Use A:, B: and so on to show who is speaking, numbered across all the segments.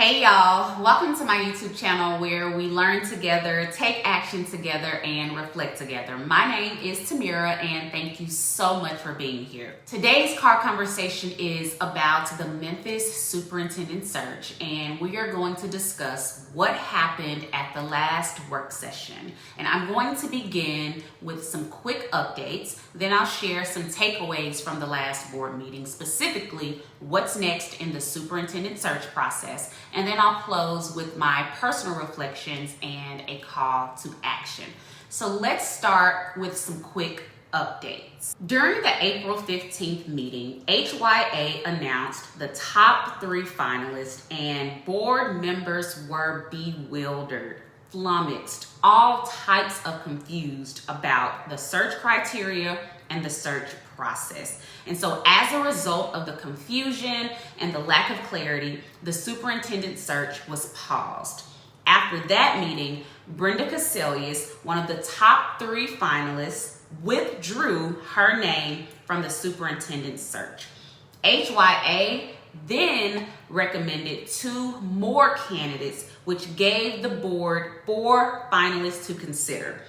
A: Hey y'all, welcome to my YouTube channel where we learn together, take action together, and reflect together. My name is Tamira and thank you so much for being here. Today's car conversation is about the Memphis Superintendent search, and we are going to discuss what happened at the last work session. And I'm going to begin with some quick updates, then I'll share some takeaways from the last board meeting, specifically what's next in the superintendent search process. And then I'll close with my personal reflections and a call to action. So let's start with some quick updates. During the April 15th meeting, HYA announced the top 3 finalists and board members were bewildered, flummoxed, all types of confused about the search criteria and the search process. And so as a result of the confusion and the lack of clarity, the superintendent search was paused. After that meeting, Brenda Caselius, one of the top 3 finalists, withdrew her name from the superintendent search. HYA then recommended 2 more candidates, which gave the board 4 finalists to consider.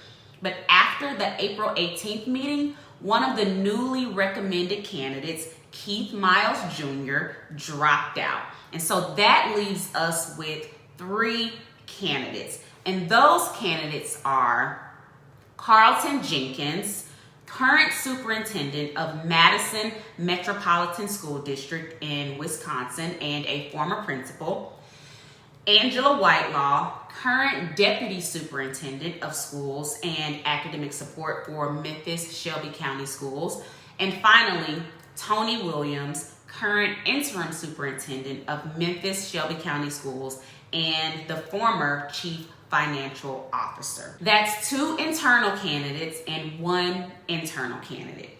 A: But after the April 18th meeting, one of the newly recommended candidates, Keith Miles Jr., dropped out. And so that leaves us with 3 candidates. And those candidates are Carlton Jenkins, current superintendent of Madison Metropolitan School District in Wisconsin and a former principal; Angela Whitelaw, current Deputy Superintendent of Schools and Academic Support for Memphis Shelby County Schools; and finally, Tony Williams, current Interim Superintendent of Memphis Shelby County Schools and the former Chief Financial Officer. That's 2 internal candidates and 1 internal candidate.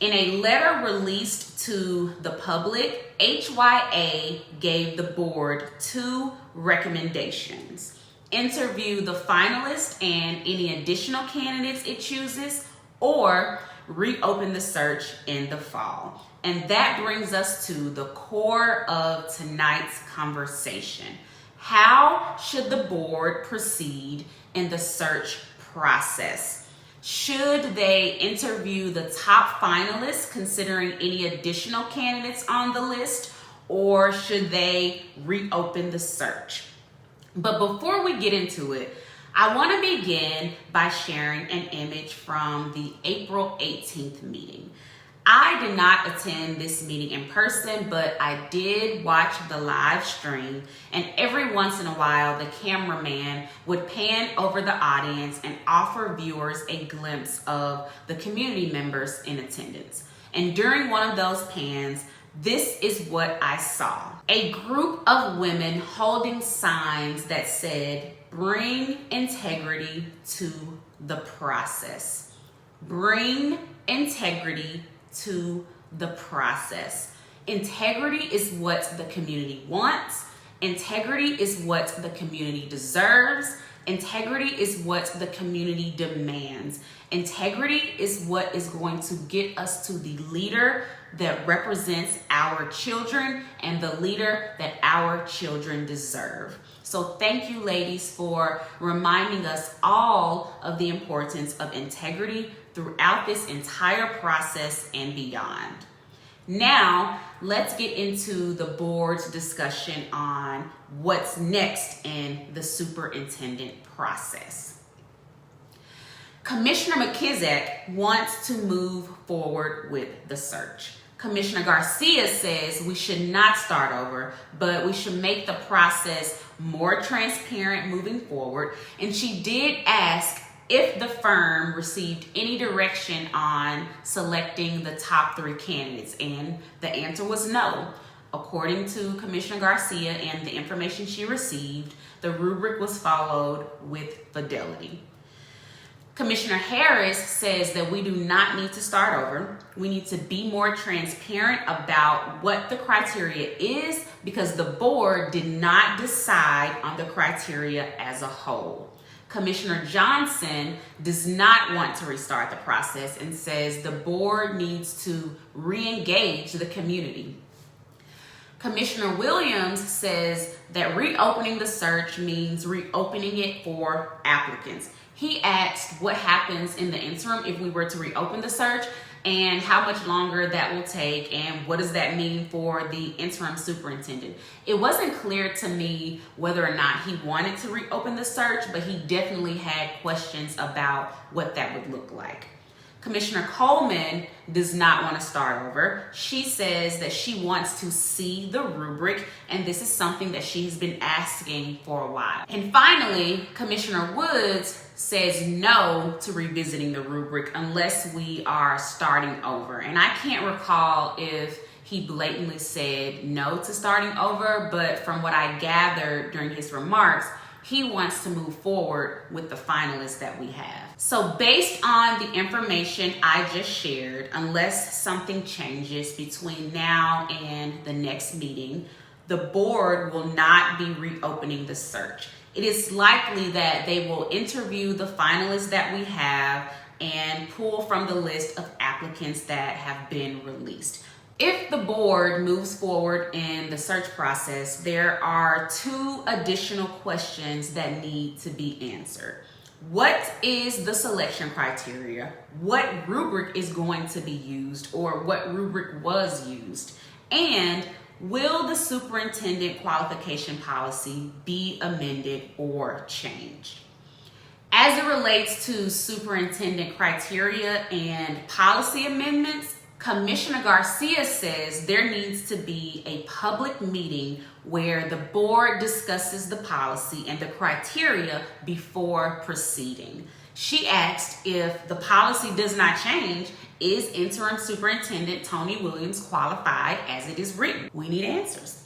A: In a letter released to the public, HYA gave the board 2 recommendations: interview the finalist and any additional candidates it chooses, or reopen the search in the fall. And that brings us to the core of tonight's conversation. How should the board proceed in the search process? Should they interview the top finalists, considering any additional candidates on the list, or should they reopen the search? But before we get into it, I want to begin by sharing an image from the April 18th meeting. I did not attend this meeting in person, but I did watch the live stream, and every once in a while, the cameraman would pan over the audience and offer viewers a glimpse of the community members in attendance. And during one of those pans, this is what I saw. A group of women holding signs that said, "Bring integrity to the process." Bring integrity to the process. Integrity is what the community wants. Integrity is what the community deserves. Integrity is what the community demands. Integrity is what is going to get us to the leader that represents our children and the leader that our children deserve. So thank you, ladies, for reminding us all of the importance of integrity throughout this entire process and beyond. Now, let's get into the board's discussion on what's next in the superintendent process. Commissioner McKissick wants to move forward with the search. Commissioner Garcia says we should not start over, but we should make the process more transparent moving forward. And she did ask if the firm received any direction on selecting the top 3 candidates, and the answer was no. According to Commissioner Garcia and the information she received, the rubric was followed with fidelity. Commissioner Harris says that we do not need to start over. We need to be more transparent about what the criteria is, because the board did not decide on the criteria as a whole. Commissioner Johnson does not want to restart the process and says the board needs to re-engage the community. Commissioner Williams says that reopening the search means reopening it for applicants. He asked what happens in the interim if we were to reopen the search and how much longer that will take and what does that mean for the interim superintendent. It wasn't clear to me whether or not he wanted to reopen the search, but he definitely had questions about what that would look like. Commissioner Coleman does not want to start over. She says that she wants to see the rubric, and this is something that she's been asking for a while. And finally, Commissioner Woods says no to revisiting the rubric unless we are starting over. And I can't recall if he blatantly said no to starting over, but from what I gathered during his remarks, he wants to move forward with the finalists that we have. So based on the information I just shared, unless something changes between now and the next meeting, the board will not be reopening the search. It is likely that they will interview the finalists that we have and pull from the list of applicants that have been released. If the board moves forward in the search process, there are 2 additional questions that need to be answered. What is the selection criteria? What rubric is going to be used, or what rubric was used? And will the superintendent qualification policy be amended or changed? As it relates to superintendent criteria and policy amendments, Commissioner Garcia says there needs to be a public meeting where the board discusses the policy and the criteria before proceeding. She asked if the policy does not change, is interim superintendent Tony Williams qualified as it is written? We need answers.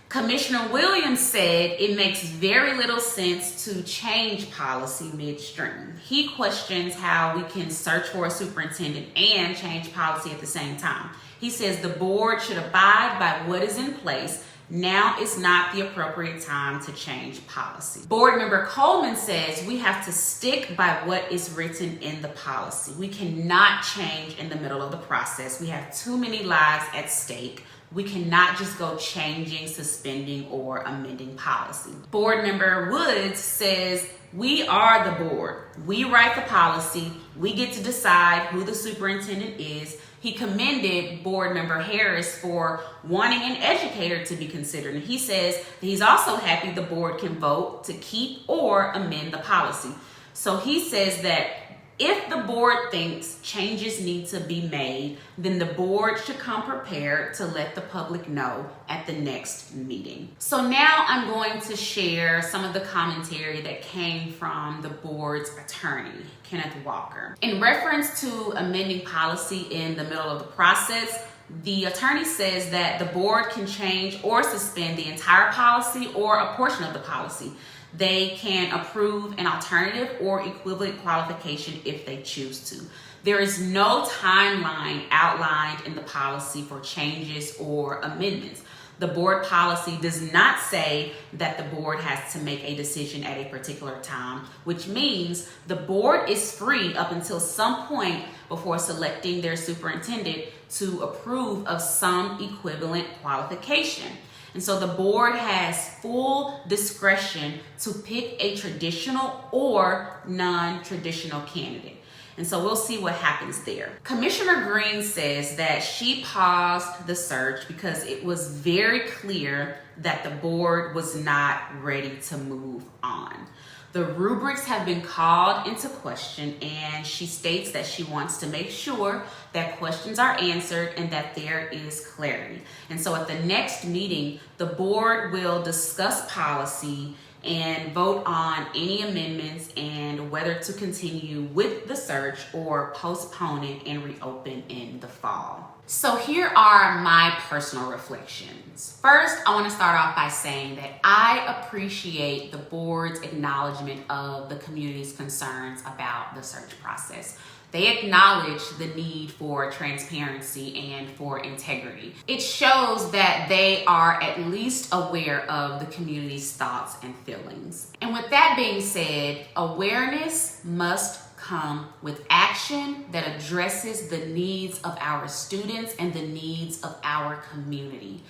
A: Commissioner Williams said it makes very little sense to change policy midstream. He questions how we can search for a superintendent and change policy at the same time. He says the board should abide by what is in place. Now is not the appropriate time to change policy. Board member Coleman says we have to stick by what is written in the policy. We cannot change in the middle of the process. We have too many lives at stake. We cannot just go changing, suspending, or amending policy. Board member Woods says we are the board. We write the policy. We get to decide who the superintendent is. He commended board member Harris for wanting an educator to be considered. And he says that he's also happy the board can vote to keep or amend the policy. So he says that if the board thinks changes need to be made, then the board should come prepared to let the public know at the next meeting. So now I'm going to share some of the commentary that came from the board's attorney, Kenneth Walker. In reference to amending policy in the middle of the process, the attorney says that the board can change or suspend the entire policy or a portion of the policy. They can approve an alternative or equivalent qualification if they choose to. There is no timeline outlined in the policy for changes or amendments. The board policy does not say that the board has to make a decision at a particular time, which means the board is free up until some point before selecting their superintendent to approve of some equivalent qualification. And so the board has full discretion to pick a traditional or non-traditional candidate. And so we'll see what happens there. Commissioner Green says that she paused the search because it was very clear that the board was not ready to move on. The rubrics have been called into question, and she states that she wants to make sure that questions are answered and that there is clarity. And so at the next meeting, the board will discuss policy and vote on any amendments and whether to continue with the search or postpone it and reopen in the fall. So here are my personal reflections. First, I want to start off by saying that I appreciate the board's acknowledgement of the community's concerns about the search process. They acknowledge the need for transparency and for integrity. It shows that they are at least aware of the community's thoughts and feelings. And with that being said, awareness must come with action that addresses the needs of our students and the needs of our community.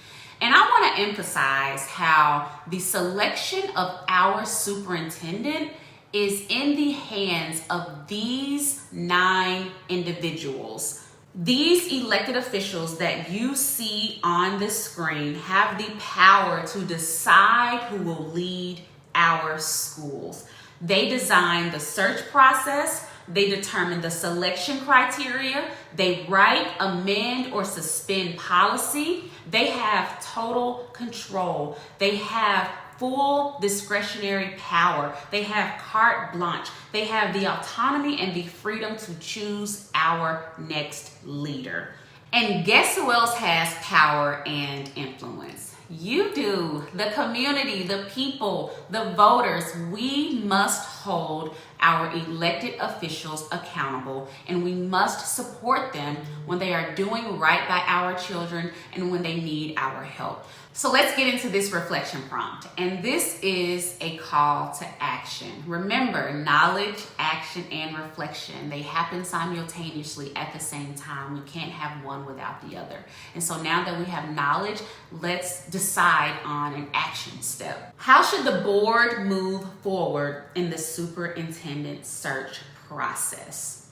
A: And I want to emphasize how the selection of our superintendent is in the hands of these 9 individuals. These elected officials that you see on the screen have the power to decide who will lead our schools. They design the search process, they determine the selection criteria, they write, amend, or suspend policy. They have total control. They have full discretionary power. They have carte blanche. They have the autonomy and the freedom to choose our next leader. And guess who else has power and influence? You do. The community, the people, the voters. We must hold our elected officials accountable, and we must support them when they are doing right by our children and when they need our help. So let's get into this reflection prompt. And this is a call to action. Remember, knowledge, action, and reflection, they happen simultaneously at the same time. We can't have one without the other. And so now that we have knowledge, let's decide on an action step. How should the board move forward in the superintendent search process?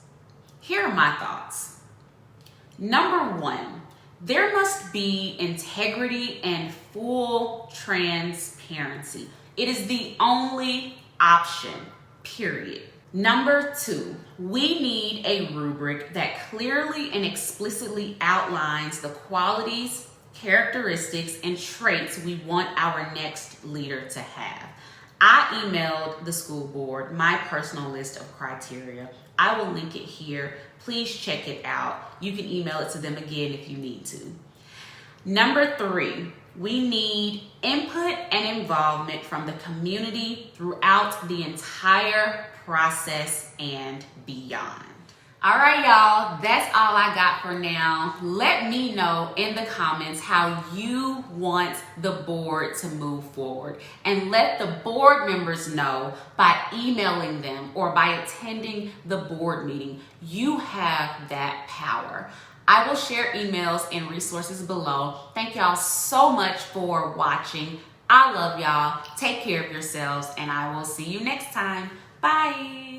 A: Here are my thoughts. Number 1, there must be integrity and full transparency. It is the only option, period. Number 2, we need a rubric that clearly and explicitly outlines the qualities, characteristics, and traits we want our next leader to have. I emailed the school board my personal list of criteria. I will link it here. Please check it out. You can email it to them again if you need to. Number 3, we need input and involvement from the community throughout the entire process and beyond. All right, y'all, that's all I got for now. Let me know in the comments how you want the board to move forward, and let the board members know by emailing them or by attending the board meeting. You have that power. I will share emails and resources below. Thank y'all so much for watching. I love y'all. Take care of yourselves, and I will see you next time. Bye.